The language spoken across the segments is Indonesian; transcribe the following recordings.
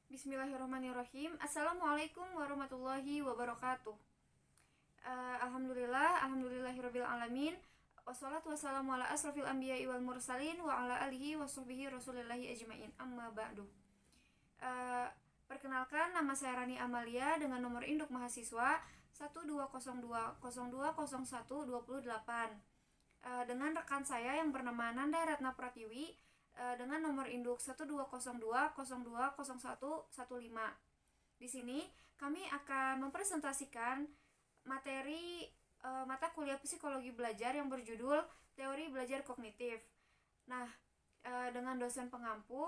Bismillahirrahmanirrahim. Assalamualaikum warahmatullahi wabarakatuh. Alhamdulillahirabbil alamin. Wassalatu wassalamu ala asrofil anbiya'i wal mursalin wa ala alihi wa sahbihi rasulillahi ajmain. Amma ba'du. Perkenalkan, nama saya Rani Amalia dengan nomor induk mahasiswa 1202020128. Dengan rekan saya yang bernama Nanda Ratna Pratiwi dengan nomor induk 1202020115. Di sini kami akan mempresentasikan materi mata kuliah psikologi belajar yang berjudul Teori Belajar Kognitif. Nah, dengan dosen pengampu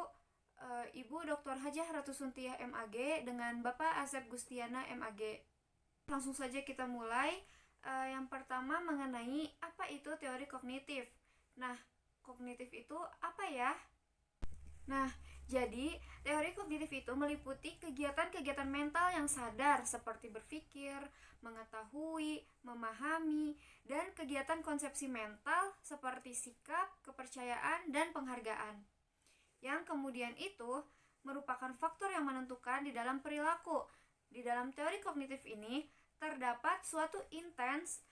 Ibu Dr. Hajah Ratu Suntiah MAG dengan Bapak Asep Gustiana MAG. Langsung saja kita mulai. Yang pertama mengenai apa itu teori kognitif. Nah, kognitif itu apa ya? Nah, jadi teori kognitif itu meliputi kegiatan-kegiatan mental yang sadar seperti berpikir, mengetahui, memahami, dan kegiatan konsepsi mental seperti sikap, kepercayaan, dan penghargaan. Yang kemudian itu merupakan faktor yang menentukan di dalam perilaku. Di dalam teori kognitif ini terdapat suatu intens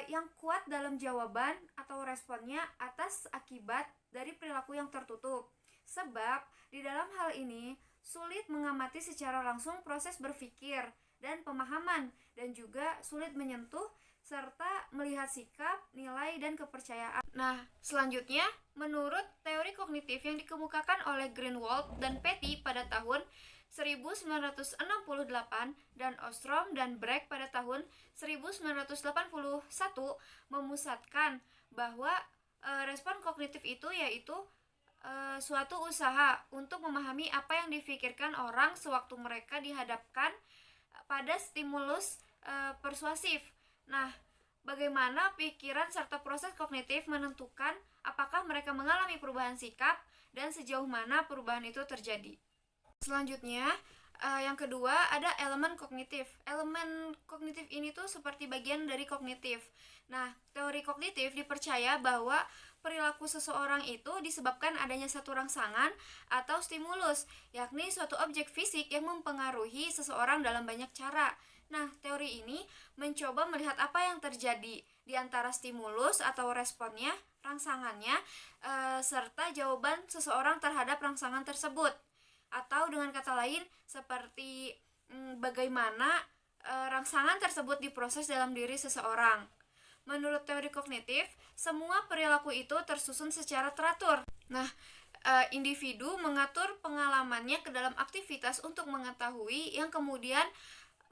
yang kuat dalam jawaban atau responnya atas akibat dari perilaku yang tertutup. Sebab di dalam hal ini sulit mengamati secara langsung proses berpikir dan pemahaman, dan juga sulit menyentuh serta melihat sikap, nilai, dan kepercayaan. Nah, selanjutnya menurut teori kognitif yang dikemukakan oleh Greenwald dan Petty pada tahun 1968 dan Ostrom dan Brecht pada tahun 1981 memusatkan bahwa respon kognitif itu yaitu suatu usaha untuk memahami apa yang difikirkan orang sewaktu mereka dihadapkan pada stimulus persuasif. Nah, bagaimana pikiran serta proses kognitif menentukan apakah mereka mengalami perubahan sikap dan sejauh mana perubahan itu terjadi. Selanjutnya, yang kedua ada elemen kognitif. Elemen kognitif ini tuh seperti bagian dari kognitif. Nah, teori kognitif dipercaya bahwa perilaku seseorang itu disebabkan adanya satu rangsangan atau stimulus, yakni suatu objek fisik yang mempengaruhi seseorang dalam banyak cara. Nah, teori ini mencoba melihat apa yang terjadi di antara stimulus atau responnya, rangsangannya, serta jawaban seseorang terhadap rangsangan tersebut. Atau dengan kata lain seperti bagaimana rangsangan tersebut diproses dalam diri seseorang. Menurut teori kognitif, semua perilaku itu tersusun secara teratur. Nah, individu mengatur pengalamannya ke dalam aktivitas untuk mengetahui yang kemudian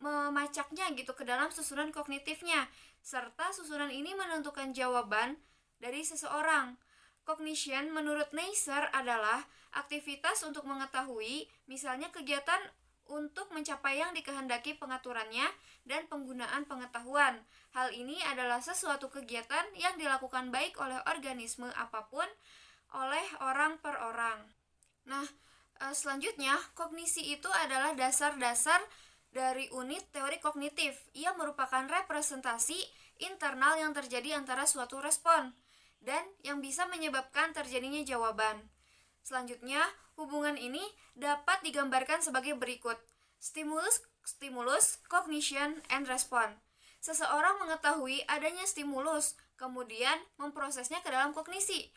memacaknya gitu ke dalam susunan kognitifnya, serta susunan ini menentukan jawaban dari seseorang. Cognition menurut Neisser adalah aktivitas untuk mengetahui, misalnya kegiatan untuk mencapai yang dikehendaki pengaturannya dan penggunaan pengetahuan. Hal ini adalah sesuatu kegiatan yang dilakukan baik oleh organisme apapun oleh orang per orang. Nah, selanjutnya kognisi itu adalah dasar-dasar dari unit teori kognitif. Ia merupakan representasi internal yang terjadi antara suatu respon dan yang bisa menyebabkan terjadinya jawaban. Selanjutnya, hubungan ini dapat digambarkan sebagai berikut. Stimulus, cognition, and response. Seseorang mengetahui adanya stimulus, kemudian memprosesnya ke dalam kognisi,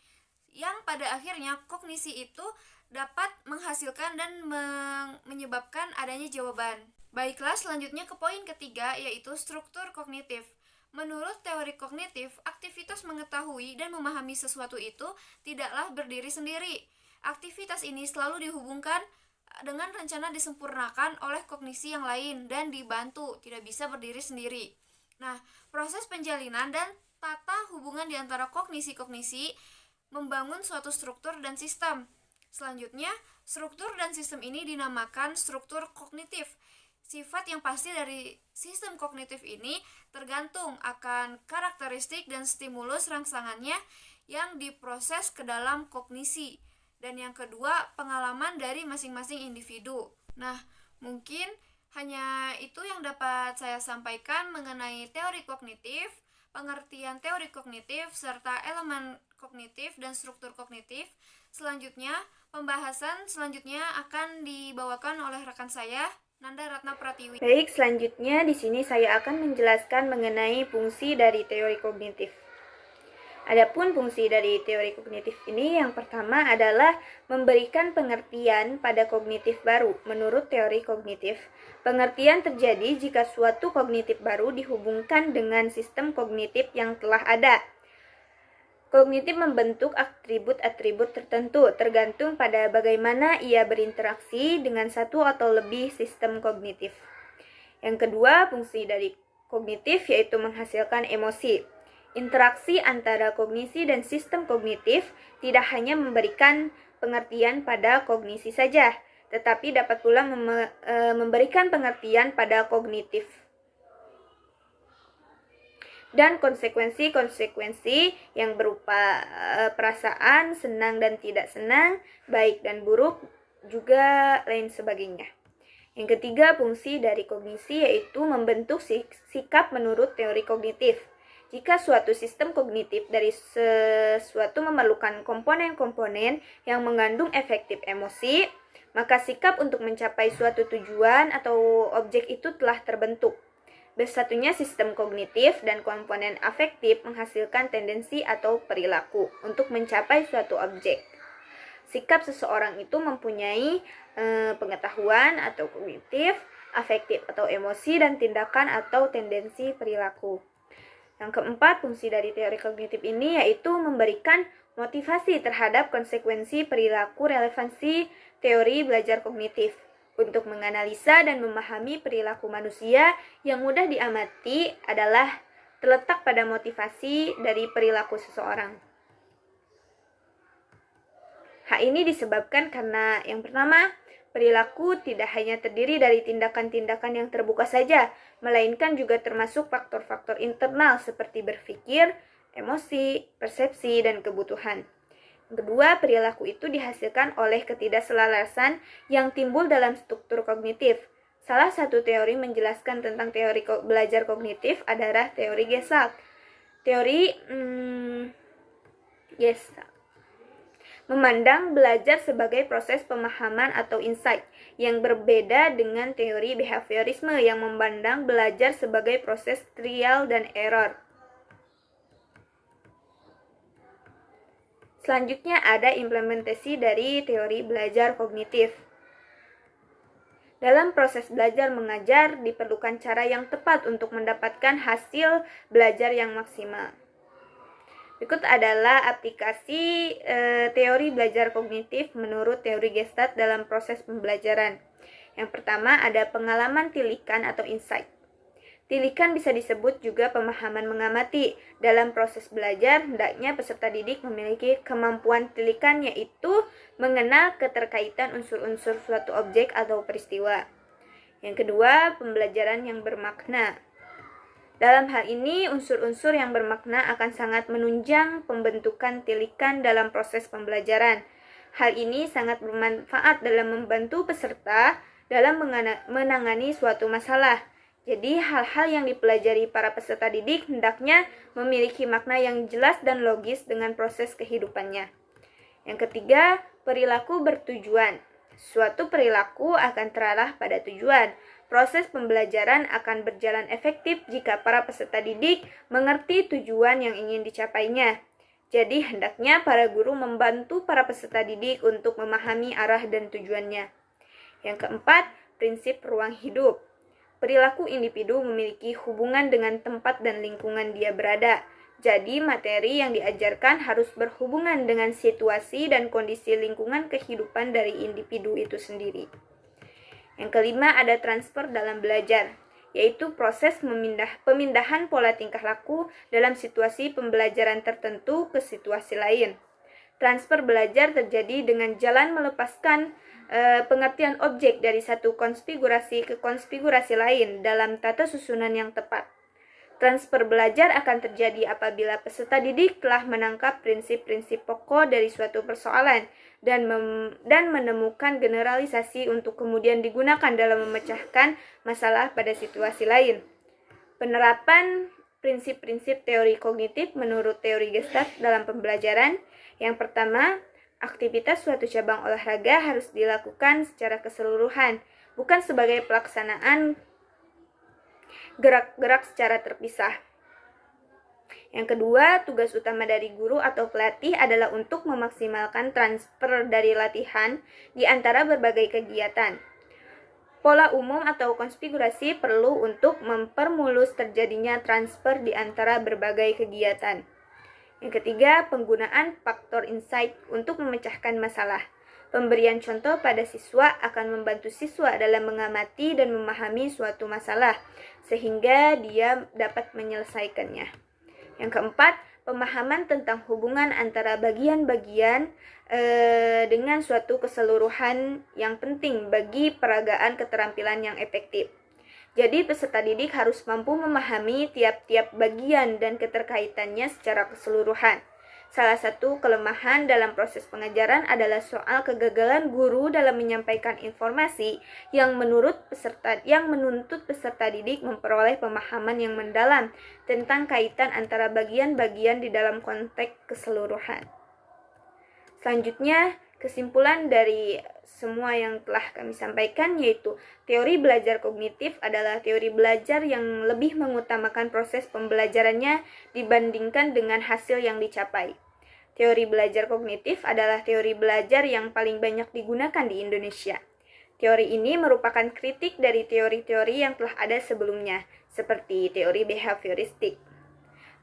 yang pada akhirnya kognisi itu dapat menghasilkan dan menyebabkan adanya jawaban. Baiklah, selanjutnya ke poin ketiga, yaitu struktur kognitif. Menurut teori kognitif, aktivitas mengetahui dan memahami sesuatu itu tidaklah berdiri sendiri. Aktivitas ini selalu dihubungkan dengan rencana disempurnakan oleh kognisi yang lain dan dibantu, tidak bisa berdiri sendiri. Nah, proses penjalinan dan tata hubungan di antara kognisi-kognisi membangun suatu struktur dan sistem. Selanjutnya, struktur dan sistem ini dinamakan struktur kognitif. Sifat yang pasti dari sistem kognitif ini tergantung akan karakteristik dan stimulus rangsangannya yang diproses ke dalam kognisi. Dan yang kedua, pengalaman dari masing-masing individu. Nah, mungkin hanya itu yang dapat saya sampaikan mengenai teori kognitif, pengertian teori kognitif, serta elemen kognitif dan struktur kognitif. Selanjutnya, pembahasan selanjutnya akan dibawakan oleh rekan saya, Nanda Ratna Pratiwi. Baik, selanjutnya di sini saya akan menjelaskan mengenai fungsi dari teori kognitif. Adapun fungsi dari teori kognitif ini yang pertama adalah memberikan pengertian pada kognitif baru. Menurut teori kognitif, pengertian terjadi jika suatu kognitif baru dihubungkan dengan sistem kognitif yang telah ada. Kognitif membentuk atribut-atribut tertentu tergantung pada bagaimana ia berinteraksi dengan satu atau lebih sistem kognitif. Yang kedua, fungsi dari kognitif yaitu menghasilkan emosi. Interaksi antara kognisi dan sistem kognitif tidak hanya memberikan pengertian pada kognisi saja, tetapi dapat pula memberikan pengertian pada kognitif. Dan konsekuensi-konsekuensi yang berupa perasaan, senang dan tidak senang, baik dan buruk, juga lain sebagainya. Yang ketiga, fungsi dari kognisi yaitu membentuk sikap menurut teori kognitif. Jika suatu sistem kognitif dari sesuatu memerlukan komponen-komponen yang mengandung efektif emosi, maka sikap untuk mencapai suatu tujuan atau objek itu telah terbentuk. Bersatunya sistem kognitif dan komponen afektif menghasilkan tendensi atau perilaku untuk mencapai suatu objek. Sikap seseorang itu mempunyai pengetahuan atau kognitif, afektif atau emosi, dan tindakan atau tendensi perilaku. Yang keempat, fungsi dari teori kognitif ini yaitu memberikan motivasi terhadap konsekuensi perilaku relevansi teori belajar kognitif untuk menganalisa dan memahami perilaku manusia yang mudah diamati adalah terletak pada motivasi dari perilaku seseorang. Hal ini disebabkan karena yang pertama, perilaku tidak hanya terdiri dari tindakan-tindakan yang terbuka saja, melainkan juga termasuk faktor-faktor internal seperti berpikir, emosi, persepsi, dan kebutuhan. Kedua, perilaku itu dihasilkan oleh ketidakselarasan yang timbul dalam struktur kognitif. Salah satu teori menjelaskan tentang teori belajar kognitif adalah teori Gestalt. Teori Gestalt memandang belajar sebagai proses pemahaman atau insight, yang berbeda dengan teori behaviorisme yang memandang belajar sebagai proses trial dan error. Selanjutnya ada implementasi dari teori belajar kognitif. Dalam proses belajar mengajar diperlukan cara yang tepat untuk mendapatkan hasil belajar yang maksimal. Berikut adalah aplikasi teori belajar kognitif menurut teori Gestalt dalam proses pembelajaran. Yang pertama ada pengalaman tilikan atau insight. Tilikan bisa disebut juga pemahaman mengamati. Dalam proses belajar, hendaknya peserta didik memiliki kemampuan tilikan yaitu mengenal keterkaitan unsur-unsur suatu objek atau peristiwa. Yang kedua, pembelajaran yang bermakna. Dalam hal ini, unsur-unsur yang bermakna akan sangat menunjang pembentukan tilikan dalam proses pembelajaran. Hal ini sangat bermanfaat dalam membantu peserta dalam menangani suatu masalah. Jadi, hal-hal yang dipelajari para peserta didik hendaknya memiliki makna yang jelas dan logis dengan proses kehidupannya. Yang ketiga, perilaku bertujuan. Suatu perilaku akan terarah pada tujuan. Proses pembelajaran akan berjalan efektif jika para peserta didik mengerti tujuan yang ingin dicapainya. Jadi, hendaknya para guru membantu para peserta didik untuk memahami arah dan tujuannya. Yang keempat, prinsip ruang hidup. Perilaku individu memiliki hubungan dengan tempat dan lingkungan dia berada. Jadi, materi yang diajarkan harus berhubungan dengan situasi dan kondisi lingkungan kehidupan dari individu itu sendiri. Yang kelima, ada transfer dalam belajar, yaitu proses pemindahan pola tingkah laku dalam situasi pembelajaran tertentu ke situasi lain. Transfer belajar terjadi dengan jalan melepaskan pengertian objek dari satu konfigurasi ke konfigurasi lain dalam tata susunan yang tepat. Transfer belajar akan terjadi apabila peserta didik telah menangkap prinsip-prinsip pokok dari suatu persoalan dan menemukan generalisasi untuk kemudian digunakan dalam memecahkan masalah pada situasi lain. Penerapan prinsip-prinsip teori kognitif menurut teori Gestalt dalam pembelajaran. Yang pertama, Aktivitas suatu cabang olahraga harus dilakukan secara keseluruhan, bukan sebagai pelaksanaan gerak-gerak secara terpisah. Yang kedua, tugas utama dari guru atau pelatih adalah untuk memaksimalkan transfer dari latihan di antara berbagai kegiatan. Pola umum atau konfigurasi perlu untuk mempermulus terjadinya transfer di antara berbagai kegiatan. Yang ketiga, penggunaan faktor insight untuk memecahkan masalah. Pemberian contoh pada siswa akan membantu siswa dalam mengamati dan memahami suatu masalah, sehingga dia dapat menyelesaikannya. Yang keempat, pemahaman tentang hubungan antara bagian-bagian dengan suatu keseluruhan yang penting bagi peragaan keterampilan yang efektif. Jadi peserta didik harus mampu memahami tiap-tiap bagian dan keterkaitannya secara keseluruhan. Salah satu kelemahan dalam proses pengajaran adalah soal kegagalan guru dalam menyampaikan informasi yang menuntut peserta didik memperoleh pemahaman yang mendalam tentang kaitan antara bagian-bagian di dalam konteks keseluruhan. Selanjutnya, kesimpulan dari semua yang telah kami sampaikan yaitu teori belajar kognitif adalah teori belajar yang lebih mengutamakan proses pembelajarannya dibandingkan dengan hasil yang dicapai. Teori belajar kognitif adalah teori belajar yang paling banyak digunakan di Indonesia. Teori ini merupakan kritik dari teori-teori yang telah ada sebelumnya, seperti teori behavioristik.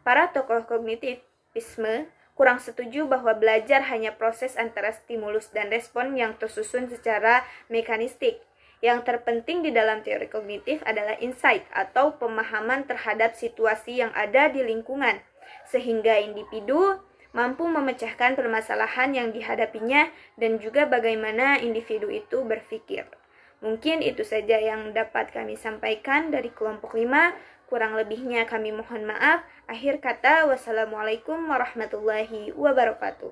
Para tokoh kognitivisme kurang setuju bahwa belajar hanya proses antara stimulus dan respon yang tersusun secara mekanistik. Yang terpenting di dalam teori kognitif adalah insight atau pemahaman terhadap situasi yang ada di lingkungan, sehingga individu mampu memecahkan permasalahan yang dihadapinya dan juga bagaimana individu itu berpikir. Mungkin itu saja yang dapat kami sampaikan dari kelompok 5. Kurang lebihnya kami mohon maaf. Akhir kata, wassalamualaikum warahmatullahi wabarakatuh.